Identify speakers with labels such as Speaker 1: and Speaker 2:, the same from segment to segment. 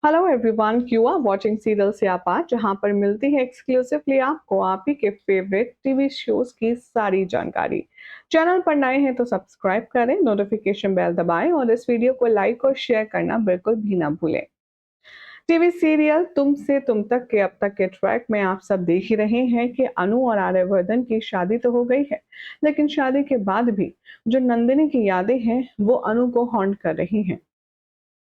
Speaker 1: Hello everyone, you are watching serial Syapa, जहां पर मिलती है एक्सक्लूसिवली आपको आप ही के फेवरेट टीवी शोज की सारी जानकारी। चैनल पर नए हैं तो सब्सक्राइब करें, नोटिफिकेशन बेल दबाएं और इस वीडियो को लाइक और शेयर करना बिल्कुल भी ना भूलें। टीवी सीरियल तुमसे तुम तक के अब तक के ट्रैक में आप सब देख ही रहे हैं कि अनु और आर्यवर्धन की शादी तो हो गई है, लेकिन शादी के बाद भी जो नंदिनी की यादें हैं वो अनु को हॉन्ट कर रही हैं।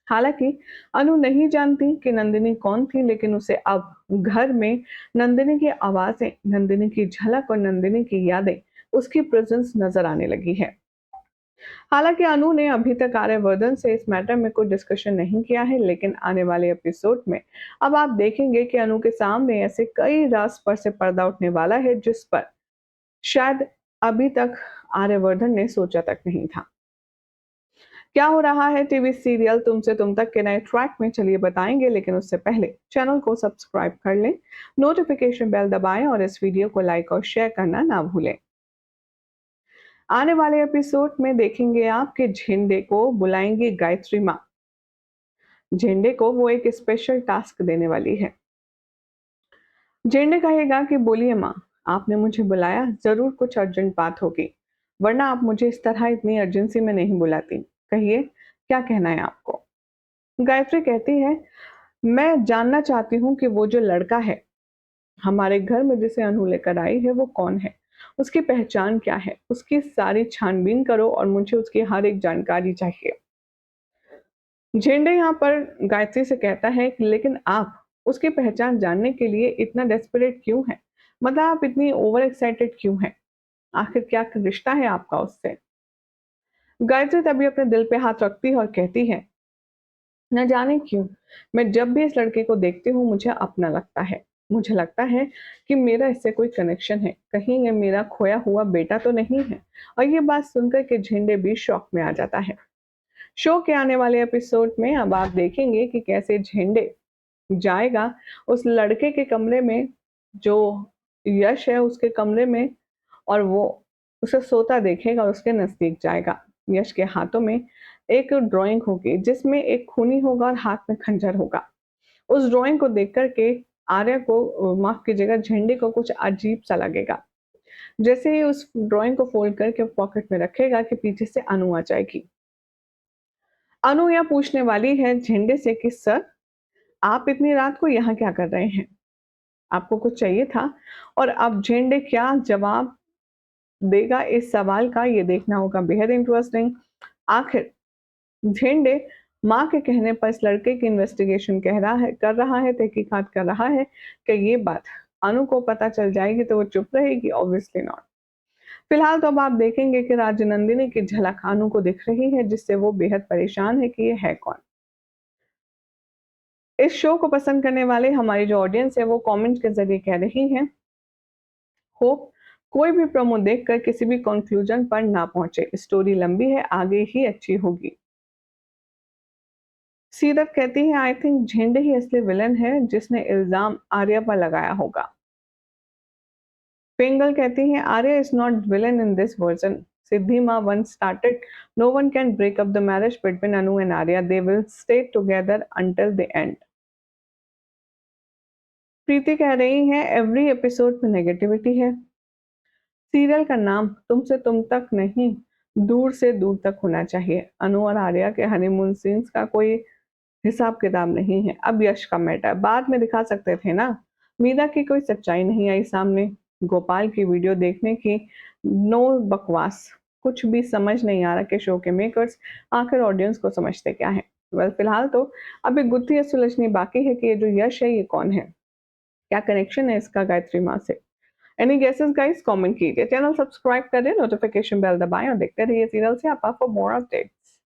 Speaker 1: हालांकि अनु नहीं जानती कि नंदिनी कौन थी, लेकिन उसे अब घर में नंदिनी की आवाजें, नंदिनी की झलक और नंदिनी की यादें, उसकी प्रेजेंस नजर आने लगी है। हालांकि अनु ने अभी तक आर्यवर्धन से इस मैटर में कोई डिस्कशन नहीं किया है, लेकिन आने वाले एपिसोड में अब आप देखेंगे कि अनु के सामने ऐसे कई राज पर से पर्दा उठने वाला है जिस पर शायद अभी तक आर्यवर्धन ने सोचा तक नहीं था। क्या हो रहा है टीवी सीरियल तुमसे तुम तक के नए ट्रैक में, चलिए बताएंगे, लेकिन उससे पहले चैनल को सब्सक्राइब कर लें, नोटिफिकेशन बेल दबाएं और इस वीडियो को लाइक और शेयर करना ना भूलें। आने वाले एपिसोड में देखेंगे आप कि झेंडे को बुलाएंगी गायत्री माँ। झेंडे को वो एक स्पेशल टास्क देने वाली है। झेंडे कहेगा कि बोलिए माँ, आपने मुझे बुलाया, जरूर कुछ अर्जेंट बात होगी, वरना आप मुझे इस तरह इतनी अर्जेंसी में नहीं बुलाती। कहिए, क्या कहना है आपको। गायत्री कहती है, मैं जानना चाहती हूँ कि वो जो लड़का है हमारे घर में जिसे अनु लेकर आई है वो कौन है, उसकी पहचान क्या है, उसकी सारी छानबीन करो और मुझे उसकी हर एक जानकारी चाहिए। झेंडे यहाँ पर गायत्री से कहता है कि लेकिन आप उसकी पहचान जानने के लिए इतना डेस्परेट क्यों हैं? मतलब आप इतनी ओवर एक्साइटेड क्यों हैं? आखिर क्या रिश्ता है आपका उससे? गायत्री तभी अपने दिल पे हाथ रखती है और कहती है, न जाने क्यों मैं जब भी इस लड़के को देखती हूँ मुझे अपना लगता है। मुझे लगता है कि मेरा इससे कोई कनेक्शन है, कहीं ये मेरा खोया हुआ बेटा तो नहीं है। और ये बात सुनकर के झेंडे भी शॉक में आ जाता है। शो के आने वाले एपिसोड में अब आप देखेंगे कि कैसे झेंडे जाएगा उस लड़के के कमरे में, जो यश है उसके कमरे में, और वो उसे सोता देखेगा और उसके नजदीक जाएगा। यश के हाथों में एक ड्राइंग होगी जिसमें एक खूनी होगा और हाथ में खंजर होगा। उस ड्राइंग को देख कर के आर्या को, माफ कीजिएगा, झंडे को कुछ अजीब सा लगेगा। जैसे ही उस ड्राइंग को फोल्ड करके पॉकेट में रखेगा कि पीछे से अनु आ जाएगी। अनु यह पूछने वाली है झंडे से कि सर, आप इतनी रात को यहाँ क्या कर रहे हैं? आपको कुछ चाहिए था? और अब झंडे क्या जवाब देगा इस सवाल का, ये देखना होगा बेहद इंटरेस्टिंग। आखिर झेंडे माँ के कहने पर इस लड़के की इन्वेस्टिगेशन कर रहा है, तहकीकात कर रहा है कि ये बात अनु को पता चल जाएगी तो वो चुप रहेगी? Obviously not. फिलहाल तो अब आप देखेंगे कि राजनंदिनी की झलक अनु को दिख रही है, जिससे वो बेहद परेशान है कि ये है कौन। इस शो को पसंद करने वाले हमारी जो ऑडियंस है वो कमेंट के जरिए कह रही है, होप कोई भी प्रोमो देखकर किसी भी कंक्लूजन पर ना पहुंचे, स्टोरी लंबी है, आगे ही अच्छी होगी। सीरत कहती है, आई थिंक झेंडे ही असली विलन है जिसने इल्जाम आर्या पर लगाया होगा। पिंगल कहती है, Arya is not villain in this version. Siddhi माँ once started, no one can break up the marriage between Anu and Arya. They will stay together until the end. प्रीति कह रही है, एवरी एपिसोड में नेगेटिविटी है। सीरियल का नाम तुमसे तुम तक नहीं, दूर से दूर तक होना चाहिए। अनु और आर्या के हनीमून सीन्स का कोई हिसाब किताब नहीं है। अब यश का मैटर बाद में दिखा सकते थे ना। मीरा की कोई सच्चाई नहीं आई सामने। गोपाल की वीडियो देखने की नो बकवास। कुछ भी समझ नहीं आ रहा कि शो के मेकर्स आखिर ऑडियंस को समझते क्या है। वेल, फिलहाल तो अभी गुत्थी सुलझनी बाकी है कि ये जो यश है ये कौन है, क्या कनेक्शन है इसका गायत्री माँ से। एनी गेसेस गाइस, कमेंट कीजिए। चैनल सब्सक्राइब करें, नोटिफिकेशन बेल दबाएं और देखते रहिए सीरियल से आप फॉर मोर अपडेट।